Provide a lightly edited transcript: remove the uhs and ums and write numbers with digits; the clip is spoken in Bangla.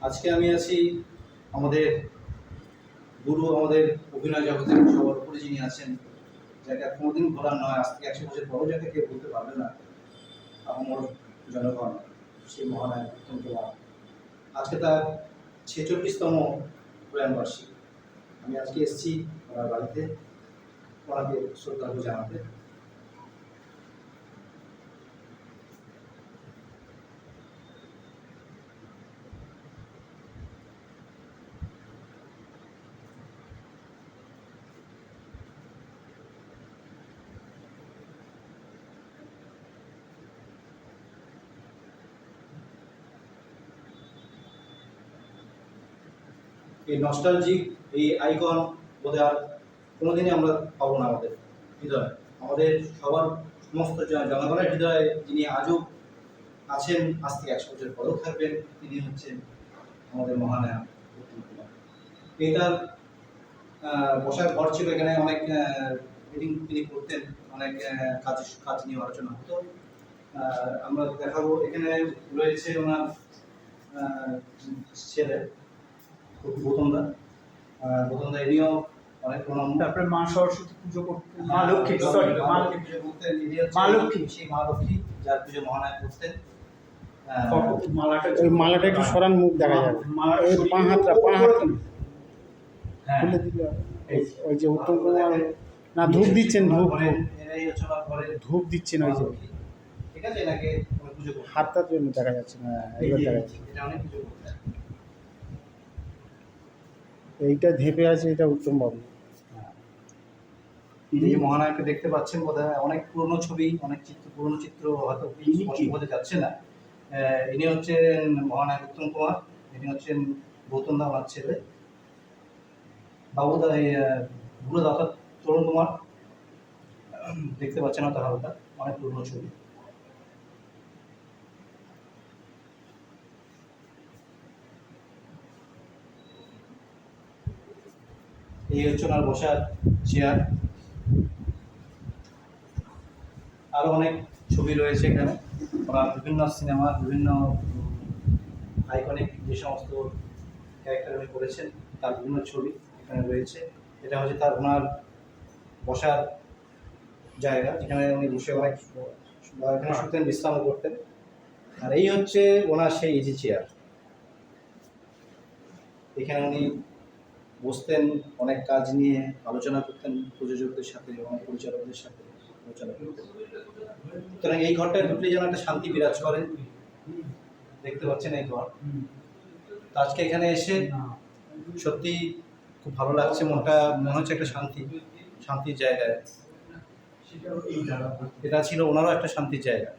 আজকে আমি আছি আমাদের গুরু, আমাদের অভিনয় জগতের সবার উপরে যিনি আছেন, যাকে কোনোদিন ভোলার নয়, আজ থেকে 100 বছর পরও যাকে কেউ বলতে পারবে না আমার জনগণ, সেই মহানায়ক উত্তম কুমার। আজকে তার 46তম প্রয়াণবার্ষিকী। আমি আজকে এসেছি ওনার বাড়িতে ওনাকে শ্রদ্ধাঞ্জলি জানাতে। এই নস্টালজিক, এই আইকন বোধহয় আর কোনোদিনই আমরা পাবো না আমাদের হৃদয়ে। আমাদের সবার সমস্ত জনগণের হৃদয়ে যিনি আজও আছেন, আজ থেকে 100 বছর পরেও থাকবেন, তিনি হচ্ছেন আমাদের মহানায়ক উত্তম কুমার। এটার বসার ঘর ছিল, এখানে অনেক মিটিং তিনি করতেন, অনেক কাজ নিয়ে আলোচনা হতো। আমরা দেখাবো, এখানে রয়েছে ওনার ছেলে গৌতমদা। গৌতমদা ইনিও অনেক প্রণাম। তারপরে মা সরস্বতী পুজো করতেন, মা লক্ষ্মী, সরি মা লক্ষ্মী পুজো করতেন, মা লক্ষ্মী, সেই মা লক্ষ্মী যার পুজো মহানায়ক করতেন। ওই মালাটা একটু সরান, মুখ দেখা যাবে। এই পা হাতটা হ্যাঁ, খুলে দিলে ওই যে উত্তম কুমার না ধূপ দিচ্ছেন, ধূপ দিচ্ছেন ওই যে, ঠিক আছে, এনাকে পুজো করতেন। হাতটার জন্য দেখা যাচ্ছে না, এইবার দেখা যাচ্ছে। এটা অনেক পুজো করতেন। এইটা ধেপে আছে, এটা উত্তম বাবু। এই মহানায়ককে দেখতে পাচ্ছেন বোধহয়, অনেক পুরনো ছবি, অনেক পুরনো চিত্র হয়তো স্পষ্ট বোঝা যাচ্ছে না। ইনি হচ্ছেন মহানায়ক উত্তম কুমার, ইনি হচ্ছেন গৌতম দা, আমার ছেলে। বাবুদা এই বুড়ো দাদা তরুণ কুমার, দেখতে পাচ্ছেন না তো হালকা, অনেক পুরনো ছবি। এই হচ্ছে ওনার বসার চেয়ার। আরো অনেক ছবি রয়েছে এখানে, ওনার বিভিন্ন সিনেমা, বিভিন্ন আইকনিক যে সমস্ত ক্যারেক্টার উনি করেছেন তার বিভিন্ন ছবি এখানে রয়েছে। এটা হচ্ছে তার ওনার বসার জায়গা, যেখানে উনি বসে অনেক এখানে শুতেন, বিশ্রাম করতেন। আর এই হচ্ছে ওনার সেই ইজি চেয়ার, এখানে উনি বসতেন, অনেক কাজ নিয়ে আলোচনা করতেন প্রযোজকদের সাথে, অনেক পরিচালকদের সাথে আলোচনা করতেন। সুতরাং এই ঘরটায় ঢুকলে যেন একটা শান্তি বিরাজ করে, দেখতে পাচ্ছেন এই ঘর। তো আজকে এখানে এসে সত্যি খুব ভালো লাগছে, মনটা মনে হচ্ছে একটা শান্তির জায়গায়। এটা ছিল ওনারও একটা শান্তির জায়গা।